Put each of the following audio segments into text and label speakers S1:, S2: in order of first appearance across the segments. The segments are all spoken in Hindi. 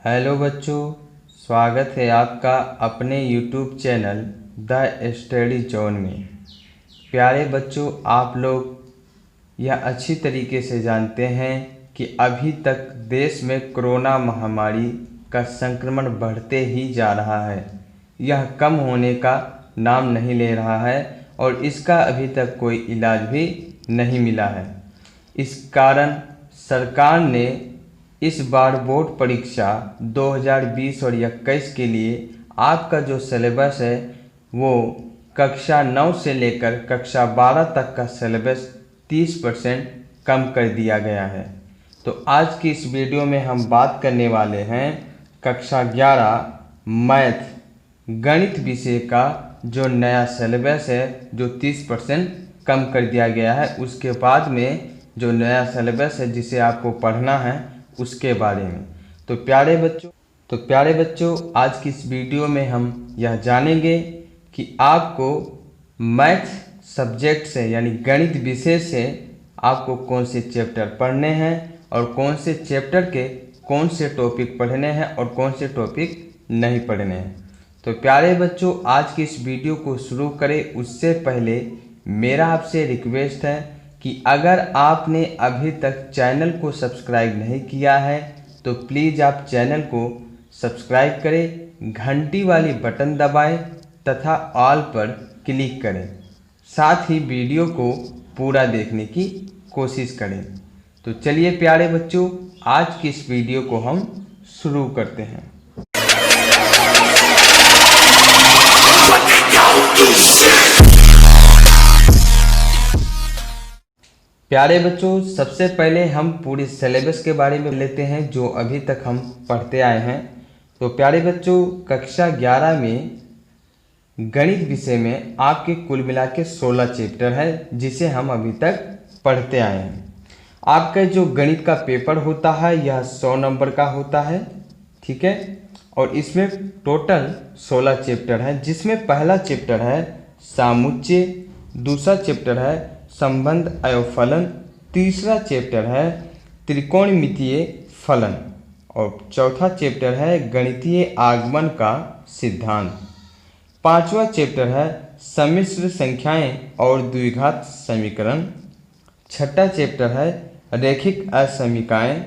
S1: हेलो बच्चों, स्वागत है आपका अपने YouTube channel the study zone में। प्यारे बच्चों, आप लोग यह अच्छी तरीके से जानते हैं कि अभी तक देश में कोरोना महामारी का संक्रमण बढ़ते ही जा रहा है। यह कम होने का नाम नहीं ले रहा है और इसका अभी तक कोई इलाज भी नहीं मिला है। इस कारण सरकार ने इस बार बोर्ड परीक्षा 2020 और 21 के लिए आपका जो सिलेबस है वो कक्षा 9 से लेकर कक्षा 12 तक का सिलेबस 30% कम कर दिया गया है। तो आज की इस वीडियो में हम बात करने वाले हैं कक्षा 11 मैथ गणित विषय का जो नया सिलेबस है जो 30% कम कर दिया गया है, उसके बाद में जो नया सिलेबस है जिसे आपको पढ़ना है उसके बारे में। तो प्यारे बच्चों आज की इस वीडियो में हम यह जानेंगे कि आपको मैथ सब्जेक्ट से यानी गणित विषय से आपको कौन से चैप्टर पढ़ने हैं और कौन से चैप्टर के कौन से टॉपिक पढ़ने हैं और कौन से टॉपिक नहीं पढ़ने हैं। तो प्यारे बच्चों, आज की इस वीडियो को शुरू करें उससे पहले मेरा आपसे रिक्वेस्ट है कि अगर आपने अभी तक चैनल को सब्सक्राइब नहीं किया है तो प्लीज़ आप चैनल को सब्सक्राइब करें, घंटी वाली बटन दबाएं तथा ऑल पर क्लिक करें। साथ ही वीडियो को पूरा देखने की कोशिश करें। तो चलिए प्यारे बच्चों, आज की इस वीडियो को हम शुरू करते हैं। प्यारे बच्चों, सबसे पहले हम पूरे सिलेबस के बारे में लेते हैं जो अभी तक हम पढ़ते आए हैं। तो प्यारे बच्चों, कक्षा 11 में गणित विषय में आपके कुल मिला के 16 चैप्टर है जिसे हम अभी तक पढ़ते आए हैं। आपका जो गणित का पेपर होता है यह 100 नंबर का होता है, ठीक है। और इसमें टोटल 16 चैप्टर है जिसमें पहला चैप्टर है सामुच्चय, दूसरा चैप्टर है संबंध अवफलन, तीसरा चैप्टर है त्रिकोणमितीय फलन और चौथा चैप्टर है गणितीय आगमन का सिद्धांत। पांचवा चैप्टर है सम्मिश्र संख्याएं और द्विघात समीकरण। छठा चैप्टर है रैखिक असमीकाएं।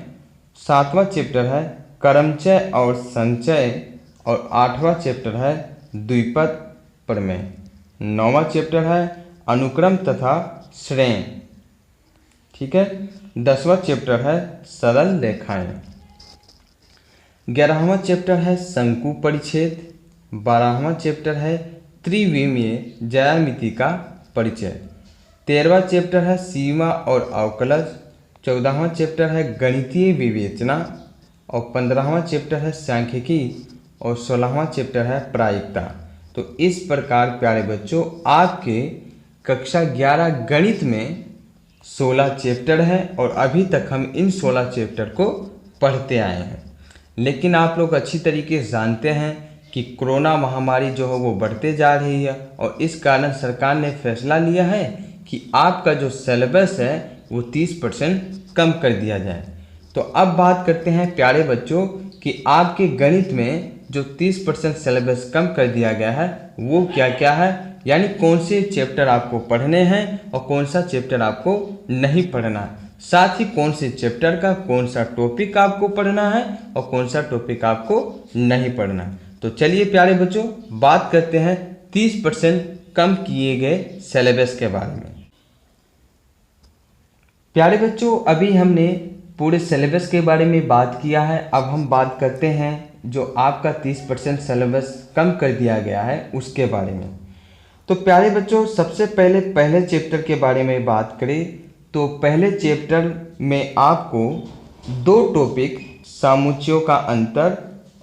S1: सातवां चैप्टर है क्रमचय और संचय और आठवां चैप्टर है द्विपद प्रमेय। नौवां चैप्टर है अनुक्रम तथा श्रेणी, ठीक है। 10वां चैप्टर है सरल रेखाएं। 11वां चैप्टर है शंकु परिच्छेद। 12वां चैप्टर है त्रिविमीय ज्यामिति का परिचय। 13वां चैप्टर है सीमा और अवकलज। 14वां चैप्टर है गणितीय विवेचना और 15वां चैप्टर है सांख्यिकी और 16वां चैप्टर है प्रायिकता। तो इस प्रकार प्यारे बच्चों आपके कक्षा 11 गणित में 16 चैप्टर हैं और अभी तक हम इन 16 चैप्टर को पढ़ते आए हैं। लेकिन आप लोग अच्छी तरीके से जानते हैं कि कोरोना महामारी जो है वो बढ़ते जा रही है और इस कारण सरकार ने फैसला लिया है कि आपका जो सिलेबस है वो 30% कम कर दिया जाए। तो अब बात करते हैं प्यारे बच्चों कि आपके गणित में जो 30% सिलेबस कम कर दिया गया है वो क्या क्या है, यानी कौन से चैप्टर आपको पढ़ने हैं और कौन सा चैप्टर आपको नहीं पढ़ना है, साथ ही कौन से चैप्टर का कौन सा टॉपिक आपको पढ़ना है और कौन सा टॉपिक आपको नहीं पढ़ना है। तो चलिए प्यारे बच्चों बात करते हैं 30% कम किए गए सिलेबस के बारे में। प्यारे बच्चों, अभी हमने पूरे सिलेबस के बारे में बात किया है। अब हम बात करते हैं जो आपका 30% सिलेबस कम कर दिया गया है उसके बारे में। तो प्यारे बच्चों, सबसे पहले चैप्टर के बारे में बात करें तो पहले चैप्टर में आपको 2 टॉपिक सामुच्चयों का अंतर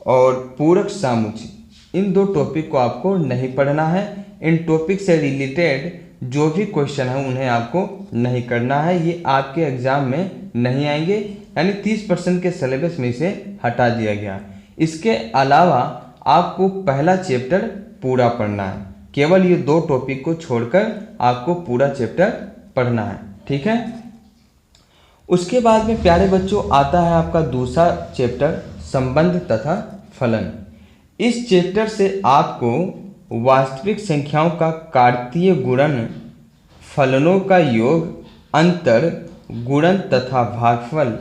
S1: और पूरक सामुच्चय, इन 2 टॉपिक को आपको नहीं पढ़ना है। इन टॉपिक से रिलेटेड जो भी क्वेश्चन है उन्हें आपको नहीं करना है, ये आपके एग्जाम में नहीं आएंगे, यानी 30% के सिलेबस में से हटा दिया गया। इसके अलावा आपको पहला चैप्टर पूरा पढ़ना है, केवल ये 2 टॉपिक को छोड़कर आपको पूरा चैप्टर पढ़ना है, ठीक है। उसके बाद में प्यारे बच्चों आता है आपका दूसरा चैप्टर संबंध तथा फलन। इस चैप्टर से आपको वास्तविक संख्याओं का कार्तीय गुणन, फलनों का योग, अंतर, गुणन तथा भागफल,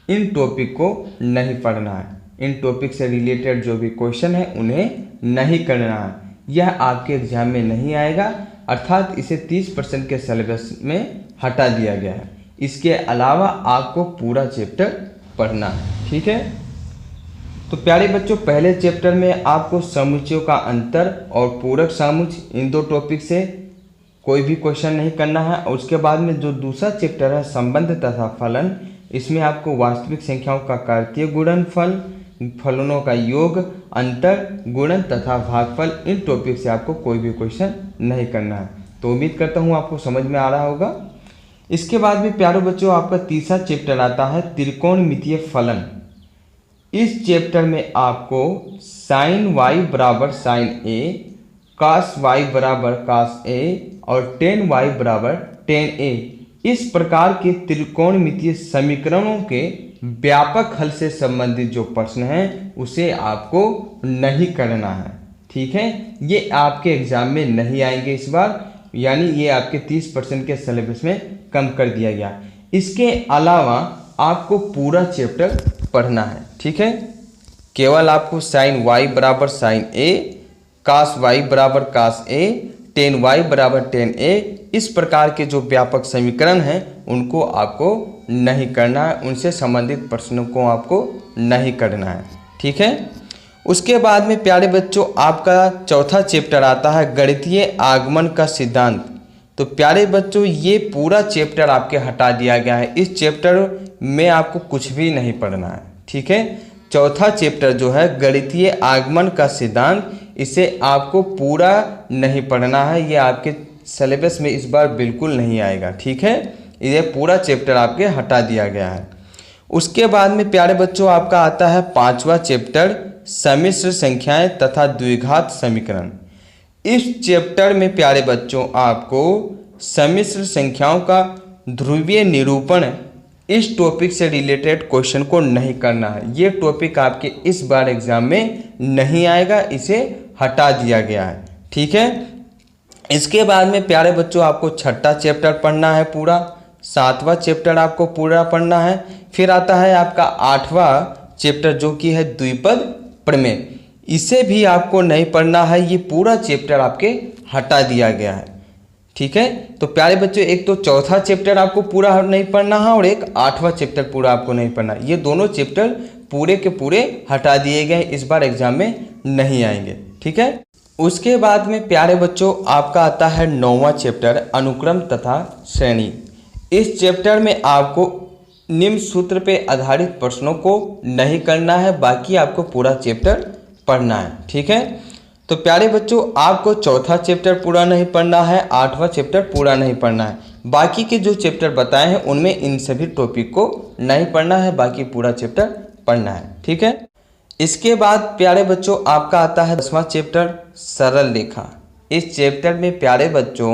S1: इन टॉपिक को नहीं पढ़ना है। इन टॉपिक से रिलेटेड जो भी क्वेश्चन है उन्हें नहीं करना है। यह आपके एग्जाम में नहीं आएगा, अर्थात इसे 30% के सिलेबस में हटा दिया गया है। इसके अलावा आपको पूरा चैप्टर पढ़ना है, ठीक है। तो प्यारे बच्चों, पहले चैप्टर में आपको समुच्चयों का अंतर और पूरक समुच्चय, इन दो टॉपिक से कोई भी क्वेश्चन नहीं करना है। और उसके बाद में जो दूसरा चैप्टर है संबंध तथा फलन, इसमें आपको वास्तविक संख्याओं का कार्तीय गुणनफल, फलनों का योग, अंतर, गुणन तथा भागफल, इन टॉपिक से आपको कोई भी क्वेश्चन नहीं करना है। तो उम्मीद करता हूँ आपको समझ में आ रहा होगा। इसके बाद में प्यारे बच्चों आपका तीसरा चैप्टर आता है त्रिकोणमितीय फलन। इस चैप्टर में आपको साइन वाई बराबर साइन ए, कास वाई बराबर कास ए और टेन वाई बराबर टेन ए, इस प्रकार के त्रिकोणमितीय समीकरणों के व्यापक हल से संबंधित जो प्रश्न हैं उसे आपको नहीं करना है, ठीक है। ये आपके एग्जाम में नहीं आएंगे इस बार, यानी ये आपके 30% के सिलेबस में कम कर दिया गया। इसके अलावा आपको पूरा चैप्टर पढ़ना है, ठीक है। केवल आपको साइन वाई बराबर साइन ए, कास वाई बराबर कास ए, टेन वाई बराबर टेन ए, इस प्रकार के जो व्यापक समीकरण हैं उनको आपको नहीं करना है, उनसे संबंधित प्रश्नों को आपको नहीं करना है, ठीक है। उसके बाद में प्यारे बच्चों आपका चौथा चैप्टर आता है गणितीय आगमन का सिद्धांत। तो प्यारे बच्चों ये पूरा चैप्टर आपके हटा दिया गया है। इस चैप्टर में आपको कुछ भी नहीं पढ़ना है, ठीक है। चौथा चैप्टर जो है गणितीय आगमन का सिद्धांत, इसे आपको पूरा नहीं पढ़ना है। ये आपके सिलेबस में इस बार बिल्कुल नहीं आएगा, ठीक है। ये पूरा चैप्टर आपके हटा दिया गया है। उसके बाद में प्यारे बच्चों आपका आता है पांचवा चैप्टर सम्मिश्र संख्याएं तथा द्विघात समीकरण। इस चैप्टर में प्यारे बच्चों आपको सम्मिश्र संख्याओं का ध्रुवीय निरूपण, इस टॉपिक से रिलेटेड क्वेश्चन को नहीं करना है। ये टॉपिक आपके इस बार एग्जाम में नहीं आएगा, इसे हटा दिया गया है, ठीक है। इसके बाद में प्यारे बच्चों आपको छठा चैप्टर पढ़ना है पूरा, सातवां चैप्टर आपको पूरा पढ़ना है। फिर आता है आपका आठवां चैप्टर जो कि है द्विपद प्रमेय, इसे भी आपको नहीं पढ़ना है। ये पूरा चैप्टर आपके हटा दिया गया है, ठीक है। तो प्यारे बच्चों एक तो चौथा चैप्टर आपको पूरा नहीं पढ़ना है और एक आठवां चैप्टर पूरा आपको नहीं पढ़ना है। ये दोनों चैप्टर पूरे के पूरे हटा दिए गए, इस बार एग्जाम में नहीं आएंगे, ठीक है। उसके बाद में प्यारे बच्चों आपका आता है नौवां चैप्टर अनुक्रम तथा श्रेणी। इस चैप्टर में आपको निम्न सूत्र पे आधारित प्रश्नों को नहीं करना है, बाकी आपको पूरा चैप्टर पढ़ना है, ठीक है। तो प्यारे बच्चों आपको चौथा चैप्टर पूरा नहीं पढ़ना है, आठवां चैप्टर पूरा नहीं पढ़ना है। बाकी के जो चैप्टर बताए हैं उनमें इन सभी टॉपिक को नहीं पढ़ना है, बाकी पूरा चैप्टर पढ़ना है, ठीक है। इसके बाद प्यारे बच्चों आपका आता है 10वां चैप्टर सरल रेखा। इस चैप्टर में प्यारे बच्चों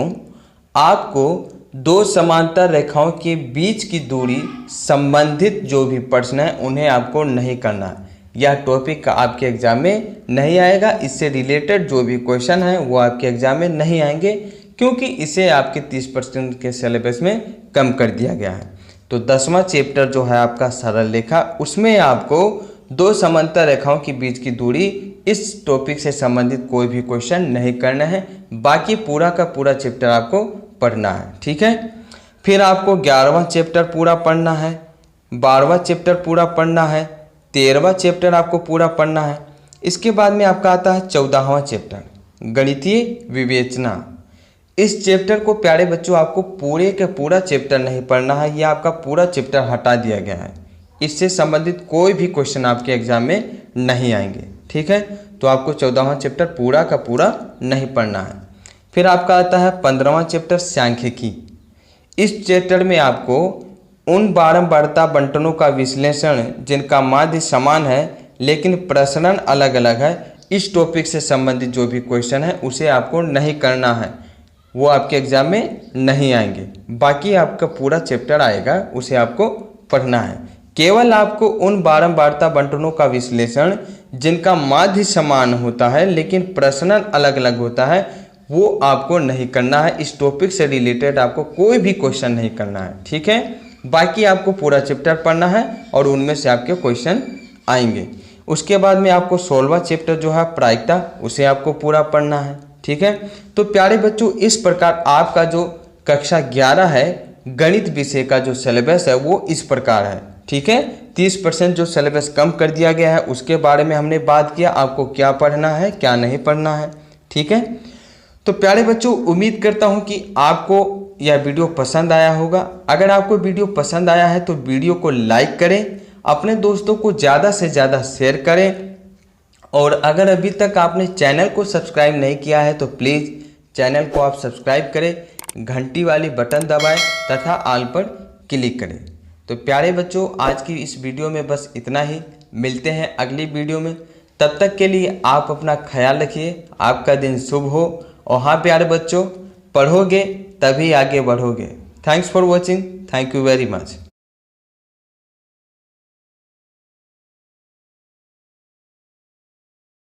S1: आपको दो समांतर रेखाओं के बीच की दूरी संबंधित जो भी प्रश्न है उन्हें आपको नहीं करना है। यह टॉपिक आपके एग्जाम में नहीं आएगा, इससे रिलेटेड जो भी क्वेश्चन है वो आपके एग्जाम में नहीं आएंगे, क्योंकि इसे आपके 30% के सिलेबस में कम कर दिया गया है। तो 10वां चैप्टर जो है आपका सरल रेखा, उसमें आपको दो समांतर रेखाओं के बीच की दूरी, इस टॉपिक से संबंधित कोई भी क्वेश्चन नहीं करना है, बाकी पूरा का पूरा चैप्टर आपको पढ़ना है, ठीक है। फिर आपको 11वां चैप्टर पूरा पढ़ना है, 12वां चैप्टर पूरा पढ़ना है, 13वां चैप्टर आपको पूरा पढ़ना है। इसके बाद में आपका आता है 14वां चैप्टर गणितीय विवेचना। इस चैप्टर को प्यारे बच्चों आपको पूरे का पूरा चैप्टर नहीं पढ़ना है, यह आपका पूरा चैप्टर हटा दिया गया है। इससे संबंधित कोई भी क्वेश्चन आपके एग्जाम में नहीं आएंगे, ठीक है। तो आपको 14वां चैप्टर पूरा का पूरा नहीं पढ़ना है। फिर आपका आता है 15वां चैप्टर सांख्यिकी। इस चैप्टर में आपको उन बारंबारता बंटनों का विश्लेषण जिनका माध्य समान है लेकिन प्रसरण अलग अलग है, इस टॉपिक से संबंधित जो भी क्वेश्चन है उसे आपको नहीं करना है, वो आपके एग्जाम में नहीं आएंगे। बाकी आपका पूरा चैप्टर आएगा, उसे आपको पढ़ना है। केवल आपको उन बारंबारता बंटनों का विश्लेषण जिनका माध्य समान होता है लेकिन प्रश्न अलग अलग होता है वो आपको नहीं करना है। इस टॉपिक से रिलेटेड आपको कोई भी क्वेश्चन नहीं करना है, ठीक है। बाकी आपको पूरा चैप्टर पढ़ना है और उनमें से आपके क्वेश्चन आएंगे। उसके बाद में आपको 16वां चैप्टर जो है प्रायिकता, उसे आपको पूरा पढ़ना है, ठीक है। तो प्यारे बच्चों, इस प्रकार आपका जो कक्षा 11 है गणित विषय का जो सिलेबस है वो इस प्रकार है, ठीक है। 30% जो सिलेबस कम कर दिया गया है उसके बारे में हमने बात किया, आपको क्या पढ़ना है क्या नहीं पढ़ना है, ठीक है। तो प्यारे बच्चों, उम्मीद करता हूं कि आपको यह वीडियो पसंद आया होगा। अगर आपको वीडियो पसंद आया है तो वीडियो को लाइक करें, अपने दोस्तों को ज़्यादा से ज़्यादा शेयर करें और अगर अभी तक आपने चैनल को सब्सक्राइब नहीं किया है तो प्लीज़ चैनल को आप सब्सक्राइब करें, घंटी वाली बटन दबाएं तथा ऑल पर क्लिक करें। तो प्यारे बच्चों, आज की इस वीडियो में बस इतना ही। मिलते हैं अगली वीडियो में, तब तक के लिए आप अपना ख्याल रखिए। आपका दिन शुभ हो। और हाँ प्यारे बच्चों, पढ़ोगे तभी आगे बढ़ोगे। Thanks for watching. Thank you very much.